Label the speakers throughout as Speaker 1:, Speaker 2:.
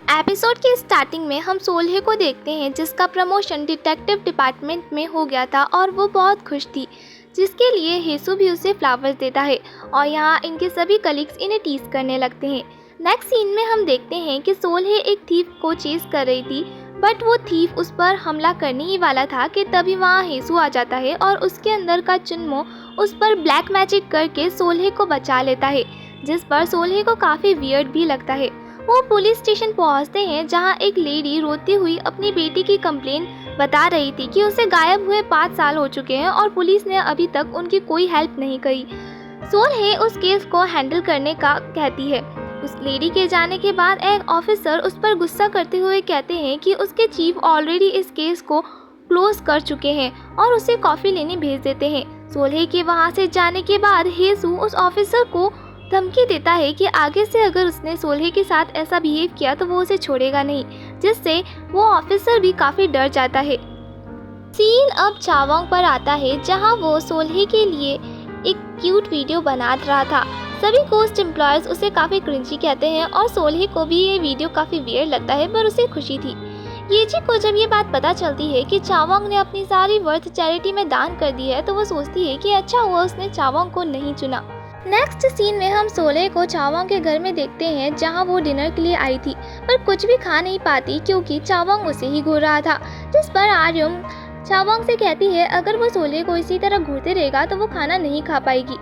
Speaker 1: Episode के starting में हम सोल्हे को देखते हैं जिसका प्रमोशन डिटेक्टिव डिपार्टमेंट में हो गया था और वो बहुत खुश थी, जिसके लिए हेसू भी उसे फ्लावर्स देता है और यहाँ इनके सभी कलीग्स इन्हें टीज करने लगते हैं। नेक्स्ट सीन में हम देखते हैं कि सोल्हे एक थीफ को चेस कर रही थी, बट वो थीफ उस पर हमला करने ही वाला था कि तभी वहाँ हेसू आ जाता है और उसके अंदर का चुन्मो उस पर ब्लैक मैजिक करके सोल्हे को बचा लेता है, जिस पर सोल्हे को काफ़ी वियर्ड भी लगता है। वो पुलिस स्टेशन पहुंचते हैं जहां एक लेडी रोती हुई अपनी बेटी की कंप्लेन बता रही थी कि उसे गायब हुए 5 साल हो चुके हैं और पुलिस ने अभी तक उनकी कोई हेल्प नहीं करी। सोल्हे उस केस को हैंडल करने का कहती है। उस लेडी के जाने के बाद एक ऑफिसर उस पर गुस्सा करते हुए कहते हैं कि उसके चीफ ऑलरेडी इस केस को क्लोज कर चुके हैं और उसे कॉफ़ी लेने भेज देते हैं। सोल्हे के वहाँ से जाने के बाद हेसू उस ऑफिसर को धमकी देता है कि आगे से अगर उसने सोल्हे के साथ ऐसा बिहेव किया तो वो उसे छोड़ेगा नहीं, जिससे वो ऑफिसर भी काफ़ी डर जाता है। सीन अब चावोंग पर आता है जहां वो सोल्हे के लिए एक क्यूट वीडियो बना रहा था। सभी कोस्ट एम्प्लॉयज़ उसे काफ़ी क्रिंजी कहते हैं और सोल्हे को भी ये वीडियो काफ़ी वियर्ड लगता है, पर उसे खुशी थी। येजी को जब ये बात पता चलती है कि चावोंग ने अपनी सारी वर्थ चैरिटी में दान कर दी है तो वो सोचती है कि अच्छा हुआ उसने चावोंग को नहीं चुना। नेक्स्ट सीन में हम सोल्हे को चावोंग के घर में देखते हैं जहां वो डिनर के लिए आई थी, पर कुछ भी खा नहीं पाती क्योंकि चावोंग उसे ही घूर रहा था, जिस पर आर्यम चावोंग से कहती है अगर वो सोल्हे को इसी तरह घूरते रहेगा तो वो खाना नहीं खा पाएगी।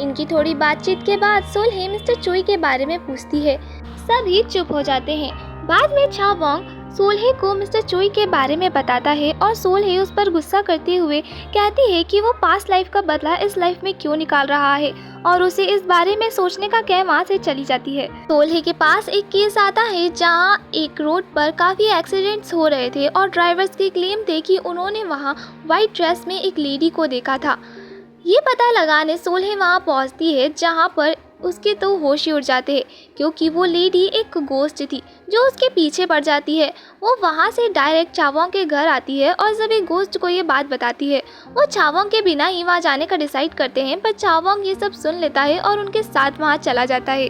Speaker 1: इनकी थोड़ी बातचीत के बाद सोल्हे मिस्टर चोई के बारे में पूछती है। सभी चुप हो जाते हैं। बाद में चावोंग सोल्हे को मिस्टर चोई के बारे में बताता है और सोल्हे उस पर गुस्सा करते हुए कहती है कि वो पास्ट लाइफ का बदला इस लाइफ में क्यों निकाल रहा है और उसे इस बारे में सोचने का कह वहाँ से चली जाती है। सोल्हे के पास एक केस आता है जहाँ एक रोड पर काफ़ी एक्सीडेंट्स हो रहे थे और ड्राइवर्स के क्लेम थे कि उन्होंने वहाँ वाइट ड्रेस में एक लेडी को देखा था। ये पता लगाने सोल्हे वहाँ पहुँचती है जहाँ पर उसके तो होश ही उड़ जाते हैं क्योंकि वो लेडी एक गोस्ट थी जो उसके पीछे पड़ जाती है। वो वहाँ से डायरेक्ट चावोंग के घर आती है और सभी गोस्ट को ये बात बताती है। वो चावोंग के बिना ही वहाँ जाने का डिसाइड करते हैं, पर चावोंग ये सब सुन लेता है और उनके साथ वहाँ चला जाता है।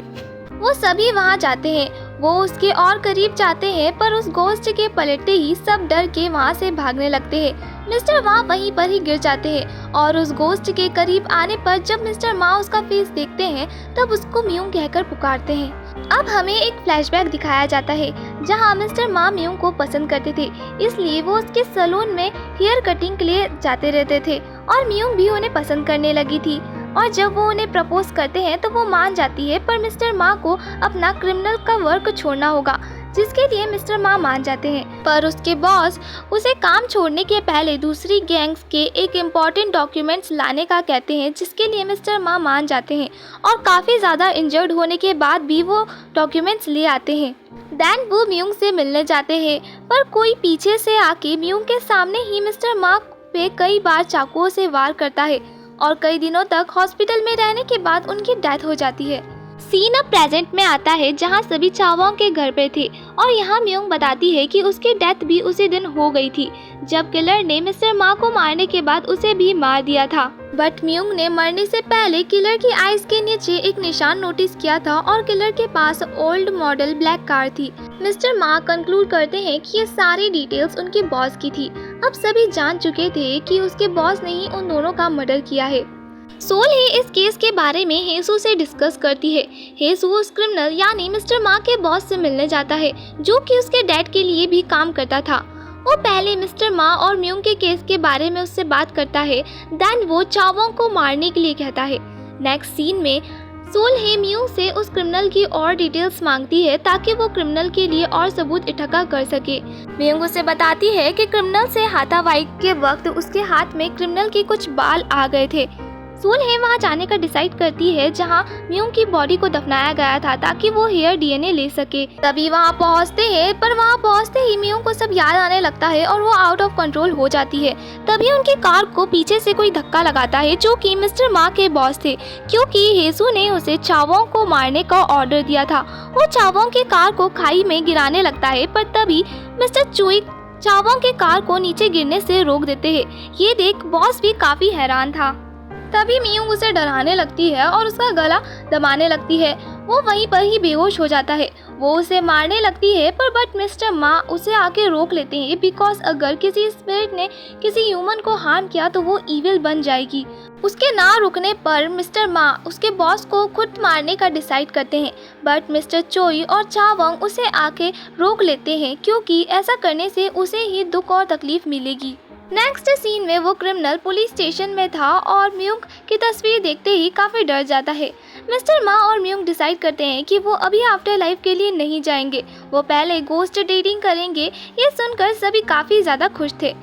Speaker 1: वो सभी वहाँ जाते हैं, वो उसके और करीब जाते हैं, पर उस गोस्ट के पलटते ही सब डर के वहाँ से भागने लगते हैं। मिस्टर माँ वहीं पर ही गिर जाते हैं और उस गोस्ट के करीब आने पर जब मिस्टर माँ उसका फेस देखते हैं तब उसको म्यूंग कहकर पुकारते हैं। अब हमें एक फ्लैशबैक दिखाया जाता है जहाँ मिस्टर माँ म्यूंग को पसंद करते थे, इसलिए वो उसके सैलून में हेयर कटिंग के लिए जाते रहते थे और म्यूंग भी उन्हें पसंद करने लगी थी। और जब वो उन्हें प्रपोज करते हैं तो वो मान जाती है, पर मिस्टर माँ को अपना क्रिमिनल का वर्क छोड़ना होगा, जिसके लिए मिस्टर माँ मान जाते हैं। पर उसके बॉस उसे काम छोड़ने के पहले दूसरी गैंग्स के एक इम्पॉर्टेंट डॉक्यूमेंट्स लाने का कहते हैं, जिसके लिए मिस्टर माँ मान जाते हैं और काफ़ी ज़्यादा इंजर्ड होने के बाद भी वो डॉक्यूमेंट्स ले आते हैं। दैन वो म्यूंग से मिलने जाते हैं, पर कोई पीछे से आके म्यूंग के सामने ही मिस्टर माँ पे कई बार चाकुओं से वार करता है और कई दिनों तक हॉस्पिटल में रहने के बाद उनकी डेथ हो जाती है। सीन अब प्रेजेंट में आता है जहां सभी चावोंग के घर पे थे और यहाँ म्यूंग बताती है कि उसकी डेथ भी उसी दिन हो गई थी जब किलर ने मिस्टर माँ को मारने के बाद उसे भी मार दिया था। बट म्यूंग ने मरने से पहले किलर की आइज के नीचे एक निशान नोटिस किया था और किलर के पास ओल्ड मॉडल ब्लैक कार थी। मिस्टर माँ कंक्लूड करते हैं कि ये सारी डिटेल्स उनके बॉस की थी। अब सभी जान चुके थे कि उसके बॉस ने ही उन दोनों का मर्डर किया है। सोल्हे इस केस के बारे में हेसू से डिस्कस करती है। हेसू उस क्रिमिनल यानी मिस्टर माँ के बॉस से मिलने जाता है जो कि उसके डैड के लिए भी काम करता था। वो पहले मिस्टर माँ और म्यूंग के केस के बारे में उससे बात करता है, देन वो चावोंग को मारने के लिए कहता है। नेक्स्ट सीन में सोल्हे म्यूंग से उस क्रिमिनल की और डिटेल्स मांगती है ताकि वो क्रिमिनल के लिए और सबूत इकट्ठा कर सके। म्यूंग उसे बताती है कि क्रिमिनल से हाथापाई के वक्त उसके हाथ में क्रिमिनल के कुछ बाल आ गए थे। सोल्हे वहाँ जाने का डिसाइड करती है जहाँ म्यूंग की बॉडी को दफनाया गया था ताकि वो हेयर डीएनए ले सके। तभी वहाँ पहुँचते हैं, पर वहाँ पहुँचते ही म्यूंग को सब याद आने लगता है और वो आउट ऑफ कंट्रोल हो जाती है। तभी उनकी कार को पीछे से कोई धक्का लगाता है जो कि मिस्टर माँ के बॉस थे, क्योंकि हेसू ने उसे चावोंग को मारने का ऑर्डर दिया था। वो चावोंग की कार को खाई में गिराने लगता है, पर तभी मिस्टर चोई चावोंग के कार को नीचे गिरने से रोक देते हैं। ये देख बॉस भी काफ़ी हैरान था। तभी म्यूंग उसे डराने लगती है और उसका गला दबाने लगती है। वो वहीं पर ही बेहोश हो जाता है वो उसे मारने लगती है बट मिस्टर मा उसे आके रोक लेते हैं बिकॉज अगर किसी स्पिरिट ने किसी ह्यूमन को हार्म किया तो वो इविल बन जाएगी। उसके ना रुकने पर मिस्टर मा उसके बॉस को खुद मारने का डिसाइड करते हैं बट मिस्टर चोई और चा वोंग उसे आके रोक लेते हैं क्योंकि ऐसा करने से उसे ही दुख और तकलीफ मिलेगी। नेक्स्ट सीन में वो क्रिमिनल पुलिस स्टेशन में था और म्यूंग की तस्वीर देखते ही काफ़ी डर जाता है। मिस्टर मा और म्यूंग डिसाइड करते हैं कि वो अभी आफ्टर लाइफ के लिए नहीं जाएंगे, वो पहले गोस्ट डेटिंग करेंगे। ये सुनकर सभी काफ़ी ज़्यादा खुश थे।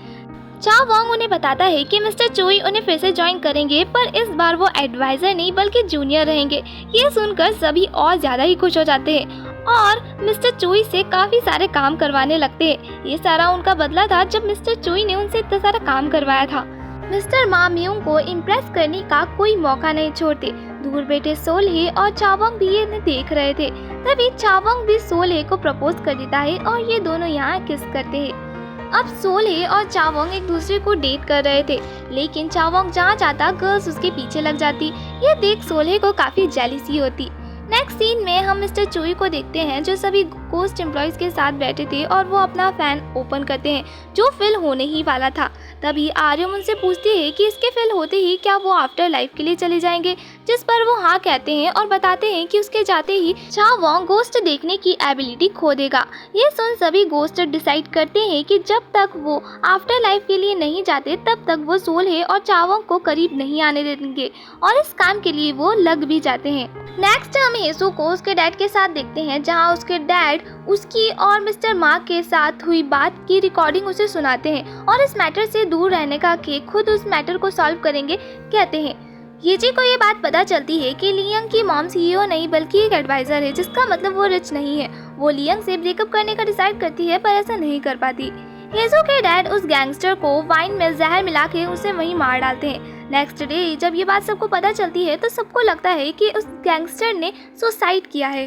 Speaker 1: चा वोंग उन्हें बताता है कि मिस्टर चोई उन्हें फिर से ज्वाइन करेंगे पर इस बार वो एडवाइज़र नहीं बल्कि जूनियर रहेंगे। ये सुनकर सभी और ज़्यादा ही खुश हो जाते हैं और मिस्टर चोई से काफ़ी सारे काम करवाने लगते हैं। ये सारा उनका बदला था जब मिस्टर चोई ने उनसे इतना सारा काम करवाया था। मिस्टर मा म्यूंग को इम्प्रेस करने का कोई मौका नहीं छोड़ते। दूर बैठे सोल्हे और चावोंग भी इन्हें देख रहे थे। तभी चावोंग भी सोल्हे को प्रपोज कर देता है और ये दोनों यहाँ किस करते हैं। अब सोल्हे और चावोंग एक दूसरे को डेट कर रहे थे लेकिन चावोंग जहाँ जाता गर्ल्स उसके पीछे लग जाती। ये देख सोल्हे को काफ़ी जेलिसी होती। नेक्स्ट सीन में हम मिस्टर चोई को देखते हैं जो सभी गोस्ट एम्प्लॉयज़ के साथ बैठे थे और वो अपना फैन ओपन करते हैं जो फिल होने ही वाला था। तभी आर्यम उनसे पूछती है कि इसके फिल होते ही क्या वो आफ्टर लाइफ के लिए चले जाएंगे, जिस पर वो हाँ कहते हैं और बताते हैं कि उसके जाते ही चा वोंग गोस्ट देखने की एबिलिटी खो देगा। ये सुन सभी गोस्ट डिसाइड करते हैं कि जब तक वो आफ्टर लाइफ के लिए नहीं जाते तब तक वो सोल्हे और चा वोंग को करीब नहीं आने देंगे और इस काम के लिए वो लग भी जाते हैं। नेक्स्ट हम हेसू को उसके डैड के साथ देखते हैं जहां उसके डैड उसकी और मिस्टर मा के साथ हुई बात की रिकॉर्डिंग उसे सुनाते हैं और इस मैटर से दूर रहने का कि खुद उस मैटर को सॉल्व करेंगे कहते हैं। येजी को ये बात पता चलती है कि लियांग की मॉम सीईओ नहीं बल्कि एक एडवाइज़र है, जिसका मतलब वो रिच नहीं है। वो लियांग से ब्रेकअप करने का डिसाइड करती है पर ऐसा नहीं कर पाती। हेजू के डैड उस गैंगस्टर को वाइन में जहर मिला के उसे वहीं मार डालते हैं। नेक्स्ट डे जब ये बात सबको पता चलती है तो सबको लगता है कि उस गैंगस्टर ने सुसाइड किया है।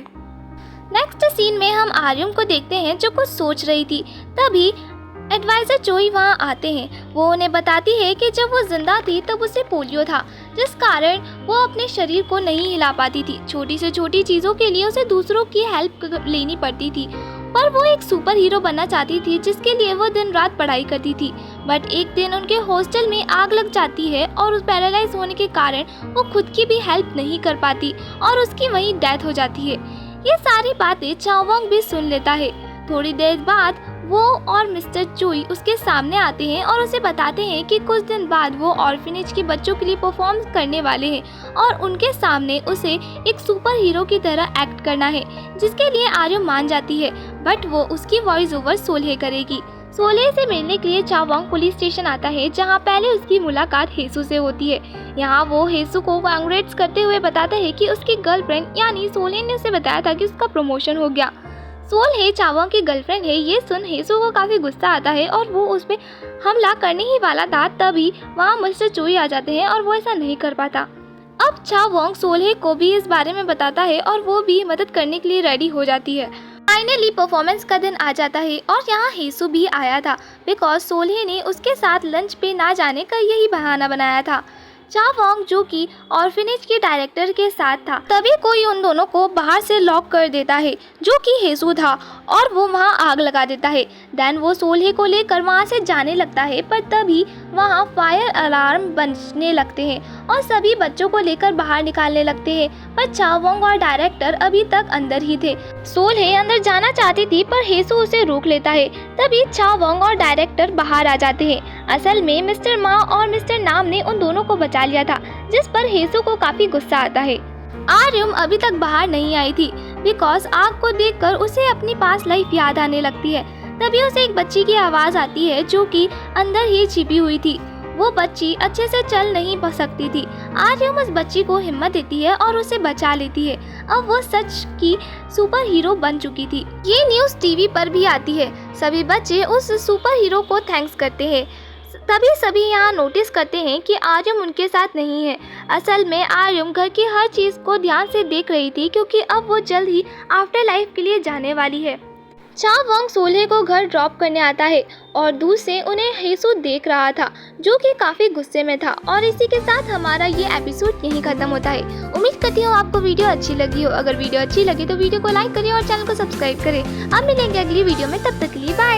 Speaker 1: नेक्स्ट सीन में हम आर्यम को देखते हैं जो कुछ सोच रही थी। तभी एडवाइज़र चोई वहाँ आते हैं। वो उन्हें बताती है कि जब वो जिंदा थी तब उसे पोलियो था, जिस कारण वो अपने शरीर को नहीं हिला पाती थी। छोटी से छोटी चीज़ों के लिए उसे दूसरों की हेल्प लेनी पड़ती थी पर वो एक सुपर हीरो बनना चाहती थी जिसके लिए वो दिन रात पढ़ाई करती थी। बट एक दिन उनके हॉस्टल में आग लग जाती है और उस पैरालाइज होने के कारण वो खुद की भी हेल्प नहीं कर पाती और उसकी वहीं डेथ हो जाती है। ये सारी बातें चा वोंग भी सुन लेता है। थोड़ी देर बाद वो और मिस्टर चोई उसके सामने आते हैं और उसे बताते हैं कि कुछ दिन बाद वो ऑर्फनेज के बच्चों के लिए परफॉर्म करने वाले हैं और उनके सामने उसे एक सुपर हीरो की तरह एक्ट करना है, जिसके लिए आर्यम मान जाती है बट वो उसकी वॉइस ओवर सोल्हे करेगी। सोल्हे से मिलने के लिए चा वोंग पुलिस स्टेशन आता है जहां पहले उसकी मुलाकात हेसू से होती है। यहाँ वो हेसू को कांग्रेट्स करते हुए बताता है कि उसकी गर्लफ्रेंड यानी सोल्हे ने उसे बताया था कि उसका प्रमोशन हो गया। सोल्हे चा वोंग की गर्लफ्रेंड है। ये सुन हेसू को काफ़ी गुस्सा आता है और वो उस पर हमला करने ही वाला था। तभी वहाँ मिस्टर चोई आ जाते हैं और वो ऐसा नहीं कर पाता। अब चा वोंग सोल्हे को भी इस बारे में बताता है और वो भी मदद करने के लिए रेडी हो जाती है। फाइनली परफॉर्मेंस का दिन आ जाता है और यहाँ हेसू भी आया था बिकॉज सोल्हे ने उसके साथ लंच पे ना जाने का यही बहाना बनाया था। चा वोंग जो कि ऑर्फनेज के डायरेक्टर के साथ था, तभी कोई उन दोनों को बाहर से लॉक कर देता है जो कि हेसू था और वो वहाँ आग लगा देता है। देन वो सोल्हे को लेकर वहाँ से जाने लगता है पर तभी वहाँ फायर अलार्म बजने लगते हैं और सभी बच्चों को लेकर बाहर निकालने लगते हैं पर चा वोंग और डायरेक्टर अभी तक अंदर ही थे। सोल्हे अंदर जाना चाहती थी पर हेसू उसे रोक लेता है। तभी चा वोंग और डायरेक्टर बाहर आ जाते हैं। असल में मिस्टर मा और मिस्टर नाम ने उन दोनों को बचा लिया था, जिस पर हेसू को काफी गुस्सा आता है। आर्यम अभी तक बाहर नहीं आई थी बिकॉज आग को देखकर उसे अपनी पास लाइफ याद आने लगती है। तभी उसे एक बच्ची की आवाज़ आती है जो कि अंदर ही छिपी हुई थी। वो बच्ची अच्छे से चल नहीं सकती थी। आर्यम उस बच्ची को हिम्मत देती है और उसे बचा लेती है। अब वो सच की सुपर हीरो बन चुकी थी। ये न्यूज़ टीवी पर भी आती है। सभी बच्चे उस सुपर हीरो को थैंक्स करते हैं। तभी सभी यहाँ नोटिस करते हैं कि आर्यम उनके साथ नहीं है। असल में आर्यम घर की हर चीज़ को ध्यान से देख रही थी क्योंकि अब वो जल्द ही आफ्टर लाइफ के लिए जाने वाली है। चा वोंग सोल्हे को घर ड्रॉप करने आता है और दूर से उन्हें हेसू देख रहा था जो कि काफ़ी गुस्से में था। और इसी के साथ हमारा ये एपिसोड यहीं ख़त्म होता है। उम्मीद करती हूँ आपको वीडियो अच्छी लगी हो। अगर वीडियो अच्छी लगी तो वीडियो को लाइक करें और चैनल को सब्सक्राइब करें। अब मिलेंगे अगली वीडियो में, तब तक के लिए बाय।